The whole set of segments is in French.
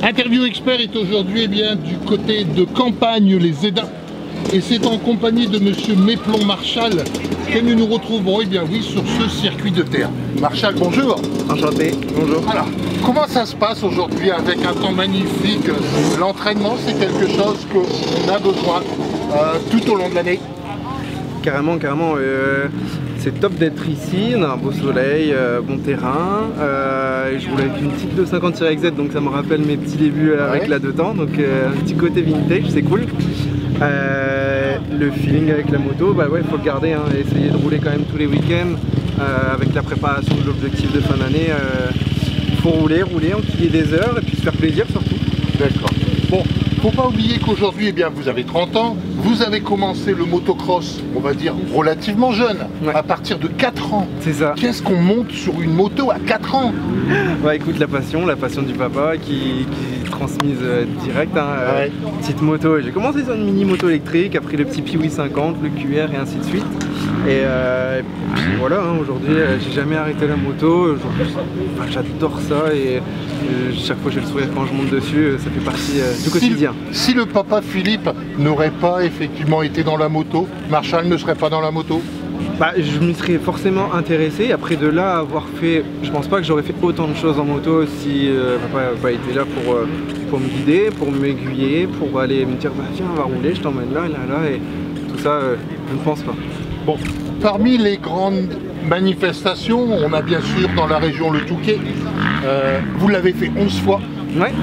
Interview Expert est aujourd'hui du côté de Campagne-les Édins et c'est en compagnie de monsieur Méplon Marchal que nous nous retrouvons sur ce circuit de terre. Marchal, bonjour. Enchanté, bonjour. Alors, comment ça se passe aujourd'hui avec un temps magnifique? L'entraînement, c'est quelque chose qu'on a besoin tout au long de l'année? Carrément. C'est top d'être ici, on a un beau soleil, bon terrain. Je roule avec une petite 250-XZ, donc ça me rappelle mes petits débuts avec la 200, donc un petit côté vintage, c'est cool. Le feeling avec la moto, il faut le garder, hein, essayer de rouler quand même tous les week-ends. Avec la préparation de l'objectif de fin d'année, il faut rouler, enquiller des heures et puis se faire plaisir surtout. D'accord. Bon, faut pas oublier qu'aujourd'hui, vous avez 30 ans, vous avez commencé le motocross, on va dire, relativement jeune, à partir de 4 ans. C'est ça. Qu'est-ce qu'on monte sur une moto à 4 ans? Écoute, la passion du papa qui est transmise direct, hein, petite moto. J'ai commencé sur une mini moto électrique, après le petit Piwi 50, le QR et ainsi de suite. Et puis voilà, hein, aujourd'hui j'ai jamais arrêté la moto, j'adore ça et chaque fois j'ai le sourire quand je monte dessus, ça fait partie du quotidien. Si le papa Philippe n'aurait pas effectivement été dans la moto, Marchal ne serait pas dans la moto? Je m'y serais forcément intéressé, après de là avoir fait, je pense pas que j'aurais fait autant de choses en moto si papa n'avait pas été là pour me guider, pour m'aiguiller, pour aller me dire tiens on va rouler, je t'emmène là, et tout ça je ne pense pas. Bon, parmi les grandes manifestations, on a bien sûr dans la région le Touquet. Vous l'avez fait 11 fois. Ouais.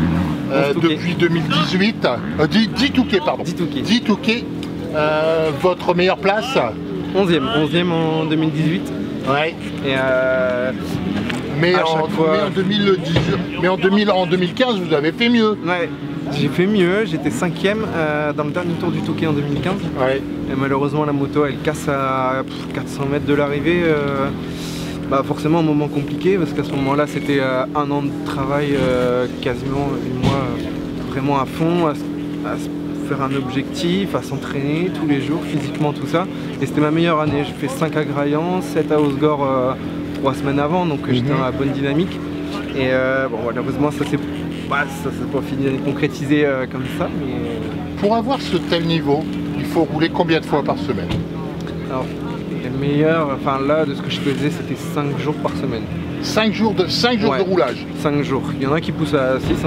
Depuis 2018. 10 Touquets, pardon. 10 Touquets. Votre meilleure place? 11e en 2018. Ouais. Et mais en 2015, vous avez fait mieux. Ouais. J'ai fait mieux, j'étais 5e dans le dernier tour du Touquet en 2015. Ouais. Et malheureusement la moto elle casse à 400 mètres de l'arrivée. Forcément un moment compliqué parce qu'à ce moment-là c'était un an de travail, quasiment 8 mois vraiment à fond, à faire un objectif, à s'entraîner tous les jours, physiquement tout ça. Et c'était ma meilleure année, j'ai fait 5 à Graillan, 7 à Osgore 3 semaines avant, donc j'étais dans la bonne dynamique. Et malheureusement ça s'est pas fini de concrétiser comme ça. Mais... Pour avoir ce tel niveau, il faut rouler combien de fois par semaine? Alors, les meilleurs, là de ce que je faisais c'était 5 jours par semaine. 5 jours de roulage? 5 jours. Il y en a qui poussent à 6.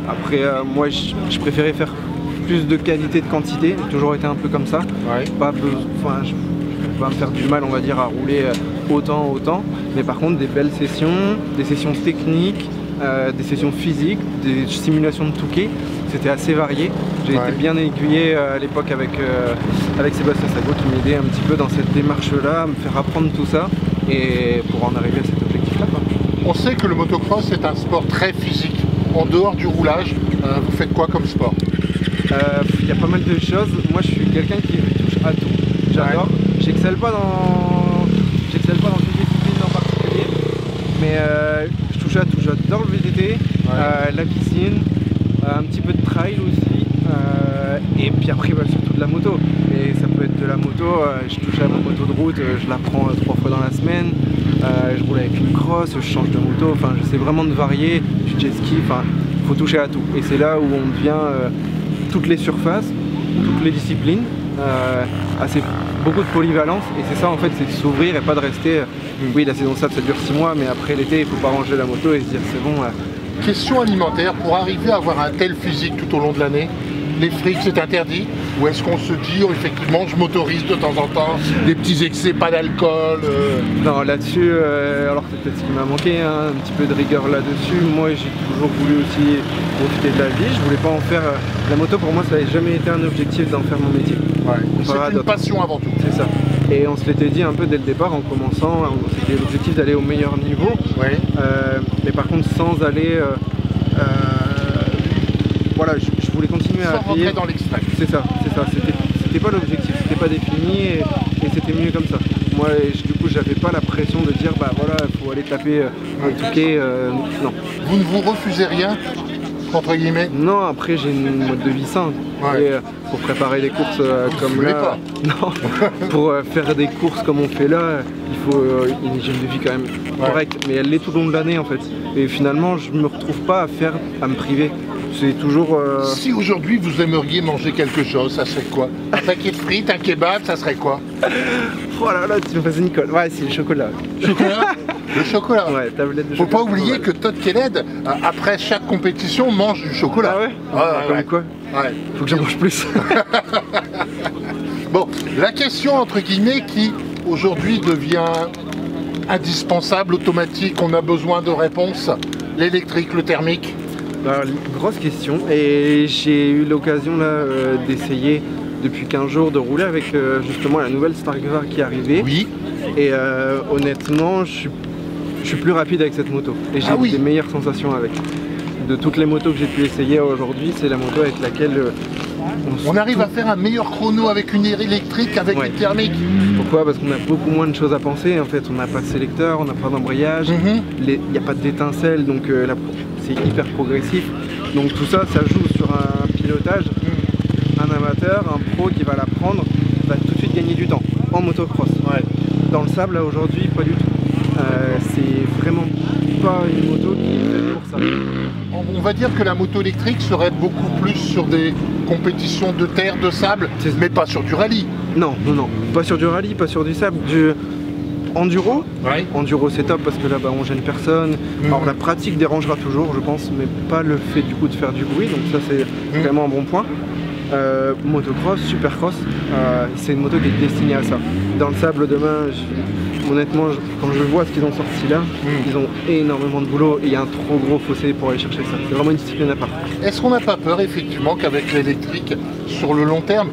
Après moi je préférais faire plus de qualité de quantité, j'ai toujours été un peu comme ça. Ouais. Je vais pas me faire du mal on va dire à rouler autant. Mais par contre des belles sessions, des sessions techniques, des sessions physiques, des simulations de Touquet, c'était assez varié. J'ai été bien aiguillé à l'époque avec Sébastien Sago qui m'aidait un petit peu dans cette démarche-là, à me faire apprendre tout ça et pour en arriver à cet objectif-là. On sait que le motocross est un sport très physique. En dehors du roulage, vous faites quoi comme sport? Il y a pas mal de choses. Moi je suis quelqu'un qui touche à tout. J'adore. J'excelle pas dans une discipline en particulier, mais je touche à tout. J'adore le VTT, la piscine, un petit peu de trail aussi, et puis après surtout de la moto. Et ça peut être de la moto, je touche à ma moto de route, je la prends 3 fois dans la semaine, je roule avec une crosse, je change de moto, j'essaie vraiment de varier, je jet ski, il faut toucher à tout. Et c'est là où on devient toutes les surfaces, toutes les disciplines, beaucoup de polyvalence, et c'est ça en fait, c'est de s'ouvrir et pas de rester, oui la saison ça dure 6 mois, mais après l'été il faut pas ranger la moto et se dire c'est bon. Question alimentaire, pour arriver à avoir un tel physique tout au long de l'année, les frites c'est interdit? Ou est-ce qu'on se dit effectivement je m'autorise de temps en temps des petits excès, pas d'alcool? Non là-dessus, alors c'est peut-être ce qui m'a manqué, un petit peu de rigueur là-dessus. Moi j'ai toujours voulu aussi profiter de la vie, je voulais pas en faire... la moto pour moi ça n'avait jamais été un objectif d'en faire mon métier. C'est une passion avant tout. C'est ça. Et on se l'était dit un peu dès le départ en commençant, c'était l'objectif d'aller au meilleur niveau. Mais par contre sans aller... je voulais continuer à rentrer dans l'extrême. C'est ça. C'était pas l'objectif, c'était pas défini et c'était mieux comme ça. Moi, du coup, j'avais pas la pression de dire il faut aller taper un Touquet. Non. Vous ne vous refusez rien, entre guillemets? Non, après j'ai une mode de vie sain. Pour préparer des courses comme là. Non. Pour faire des courses comme on fait là, il faut une hygiène de vie quand même correcte. Mais elle l'est tout au long de l'année en fait. Et finalement, je me retrouve pas à me priver. c'est toujours... Si aujourd'hui vous aimeriez manger quelque chose, ça serait quoi? Un paquet de frites, un kebab, ça serait quoi? Oh là là, tu me fais Nicole. Ouais, c'est le chocolat. Chocolat? Le chocolat. Ouais, tablette de Faut chocolat. pas oublier que Todd Kelled, après chaque compétition, mange du chocolat. Ah ouais? Ouais. Quoi? Ouais. Faut que j'en mange plus. Bon, la question entre guillemets qui aujourd'hui devient indispensable, automatique, on a besoin de réponses, l'électrique, le thermique. Alors, grosse question, et j'ai eu l'occasion là d'essayer depuis 15 jours de rouler avec justement la nouvelle Stargvar qui est arrivée. Oui. Et honnêtement, je suis plus rapide avec cette moto et j'ai des meilleures sensations avec. De toutes les motos que j'ai pu essayer aujourd'hui, c'est la moto avec laquelle on arrive à faire un meilleur chrono avec une électrique, avec une thermique. Pourquoi? Parce qu'on a beaucoup moins de choses à penser. En fait, on n'a pas de sélecteur, on n'a pas d'embrayage, il n'y a pas d'étincelle, donc c'est hyper progressif. Donc tout ça, ça joue sur un pilotage. Un amateur, un pro qui va la prendre, va tout de suite gagner du temps en motocross. Dans le sable, là aujourd'hui, pas du tout. C'est vraiment pas une moto qui est faite pour ça. On va dire que la moto électrique serait beaucoup plus sur des compétitions de terre, de sable, mais pas sur du rallye. Non, pas sur du rallye, pas sur du sable, du enduro. Enduro c'est top parce que là-bas on gêne personne. Alors la pratique dérangera toujours, je pense, mais pas le fait du coup de faire du bruit, donc ça c'est vraiment un bon point. Motocross, supercross, c'est une moto qui est destinée à ça. Dans le sable demain, honnêtement, quand je vois ce qu'ils ont sorti là, ils ont énormément de boulot et il y a un trop gros fossé pour aller chercher ça. C'est vraiment une discipline à part. Est-ce qu'on n'a pas peur effectivement qu'avec l'électrique, sur le long terme,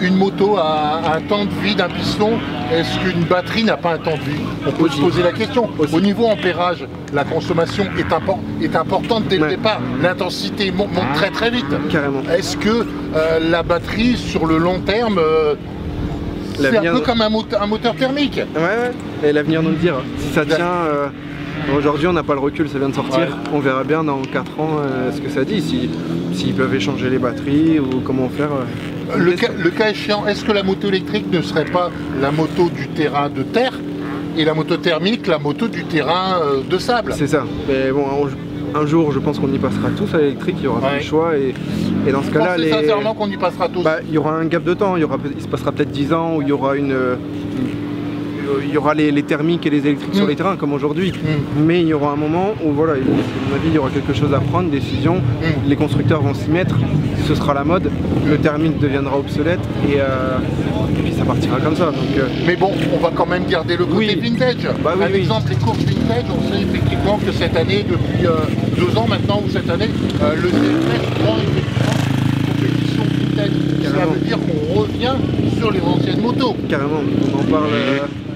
une moto a un temps de vie d'un piston? Est-ce qu'une batterie n'a pas un temps de vie? On peut se poser la question. Au niveau ampérage, la consommation est importante dès le départ. L'intensité monte très très vite. Carrément. Est-ce que la batterie sur le long terme, c'est un peu comme un moteur thermique? Ouais, et l'avenir nous le dira. Si ça tient, aujourd'hui on n'a pas le recul, ça vient de sortir. On verra bien dans 4 ans ce que ça dit, s'ils peuvent échanger les batteries ou comment faire. Le cas échéant, est-ce que la moto électrique ne serait pas la moto du terrain de terre et la moto thermique la moto du terrain de sable? C'est ça. Mais bon, un jour, je pense qu'on y passera tous à l'électrique, il y aura plus de choix et dans ce cas-là, sincèrement qu'on y passera tous. Il y aura un gap de temps, il se passera peut-être 10 ans où il y aura les thermiques et les électriques sur les terrains comme aujourd'hui, mais il y aura un moment où voilà, à mon avis il y aura quelque chose à prendre, une décision, les constructeurs vont s'y mettre, ce sera la mode, le thermique deviendra obsolète et puis ça partira comme ça. Donc, mais bon, on va quand même garder le côté vintage. Par exemple, les courses vintage, on sait effectivement que cette année, depuis 2 ans maintenant ou cette année, le CFS prend effectivement une compétition vintage. Ça veut dire qu'on revient sur les anciennes motos. Carrément, on en parle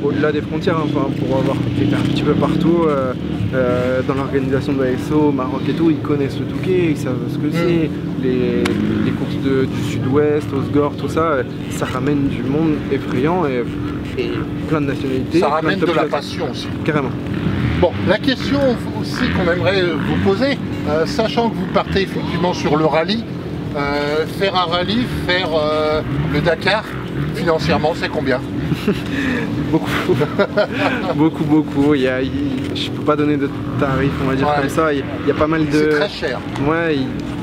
au-delà des frontières, enfin, pour avoir été un petit peu partout dans l'organisation de l'ASO, au Maroc et tout, ils connaissent le Touquet, ils savent ce que c'est, les courses du sud-ouest, au Sgor, tout ça, ça ramène du monde effrayant et plein de nationalités. Ça ramène de la passion aussi. Carrément. Bon, la question aussi qu'on aimerait vous poser, sachant que vous partez effectivement sur le rallye, faire un rallye, faire le Dakar, financièrement c'est combien? beaucoup. Je peux pas donner de tarif, on va dire comme ça. Il y a pas mal de. C'est très cher. Ouais.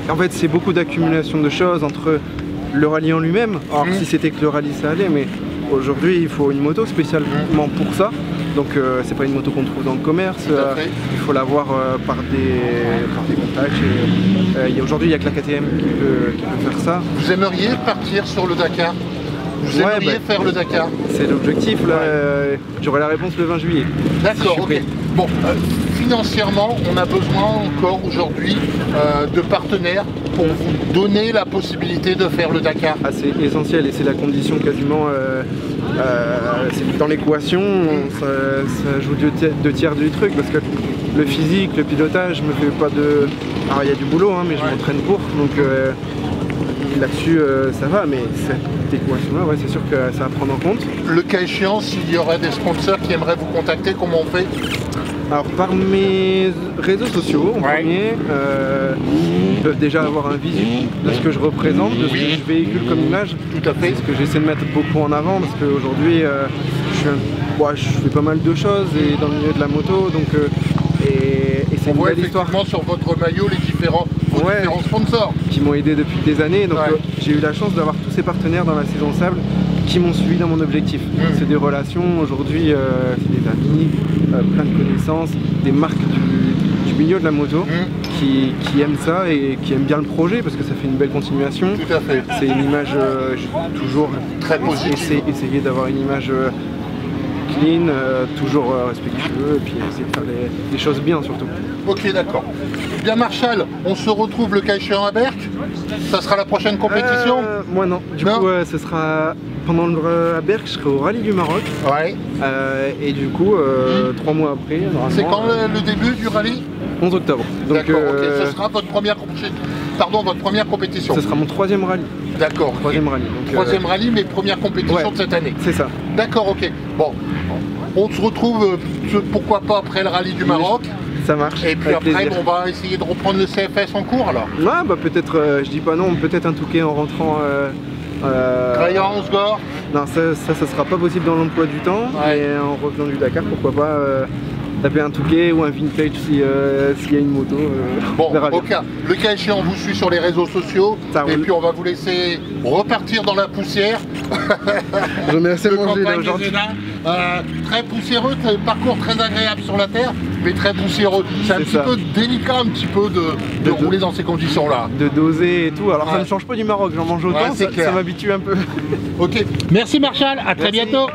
En fait, c'est beaucoup d'accumulation de choses entre le rallye en lui-même. Alors si c'était que le rallye, ça allait, mais aujourd'hui, il faut une moto spécialement pour ça. Donc c'est pas une moto qu'on trouve dans le commerce. Il faut l'avoir par des contacts. Aujourd'hui, il n'y a que la KTM qui peut faire ça. Vous aimeriez partir sur le Dakar? Vous aimeriez faire le Dakar? C'est l'objectif là, j'aurai la réponse le 20 juillet. D'accord, ok. Bon, financièrement, on a besoin encore aujourd'hui de partenaires pour vous donner la possibilité de faire le Dakar. Ah, c'est essentiel et c'est la condition quasiment, dans l'équation, ça joue 2 tiers du truc parce que le physique, le pilotage, je me fais pas de... Alors il y a du boulot, hein, mais je m'entraîne pour, donc là-dessus ça va, mais cette équation-là, c'est sûr que ça va prendre en compte. Le cas échéant, s'il y aurait des sponsors qui aimeraient vous contacter, comment on fait? Alors par mes réseaux sociaux en premier, ils peuvent déjà avoir un visu de ce que je représente, de ce que je véhicule comme image. Tout à fait. C'est ce que j'essaie de mettre beaucoup en avant parce qu'aujourd'hui je fais pas mal de choses et dans le milieu de la moto, donc et c'est une belle histoire. Sur votre maillot les différents Ouais. différents sponsors. Qui m'ont aidé depuis des années. Donc j'ai eu la chance d'avoir tous ces partenaires dans la saison sable qui m'ont suivi dans mon objectif. C'est des relations, aujourd'hui, c'est des amis, plein de connaissances, des marques du milieu de la moto qui aiment ça et qui aiment bien le projet parce que ça fait une belle continuation. Tout à fait. C'est une image, toujours très positive. Essayer d'avoir une image clean, toujours respectueux et puis essayer de faire les choses bien surtout. Ok, d'accord. Bien Marshall, on se retrouve le cas échéant à Berck. Ça sera la prochaine compétition? Moi non. Du coup, ce sera pendant à Berck, je serai au Rallye du Maroc. Ouais. Et du coup, 3 mois après, c'est quand le début du rallye? 11 octobre. D'accord, ok. Ce sera votre première compétition. Ce sera mon 3e rallye. D'accord. Troisième rallye. Troisième rallye, mais première compétition de cette année. C'est ça. D'accord, ok. Bon, on se retrouve, pourquoi pas après le rallye du Maroc. Ça marche. Et puis après, on va essayer de reprendre le CFS en cours alors. Ouais, bah peut-être, je dis pas non, peut-être un Touquet en rentrant. Graillan, Osgore. Non, ça sera pas possible dans l'emploi du temps. Mais en revenant du Dakar, pourquoi pas taper un Touquet ou un Vintage s'il y a une moto. Bon, le cas échéant, on vous suit sur les réseaux sociaux. Et puis on va vous laisser repartir dans la poussière. J'en ai assez mangé là aujourd'hui. Très poussiéreux, parcours très agréable sur la terre, mais très poussiéreux. C'est un petit peu délicat, un petit peu de rouler dans ces conditions-là. De doser et tout. Alors ça ne change pas du Maroc, j'en mange autant, ça m'habitue un peu. Ok, merci Marshall, à très bientôt.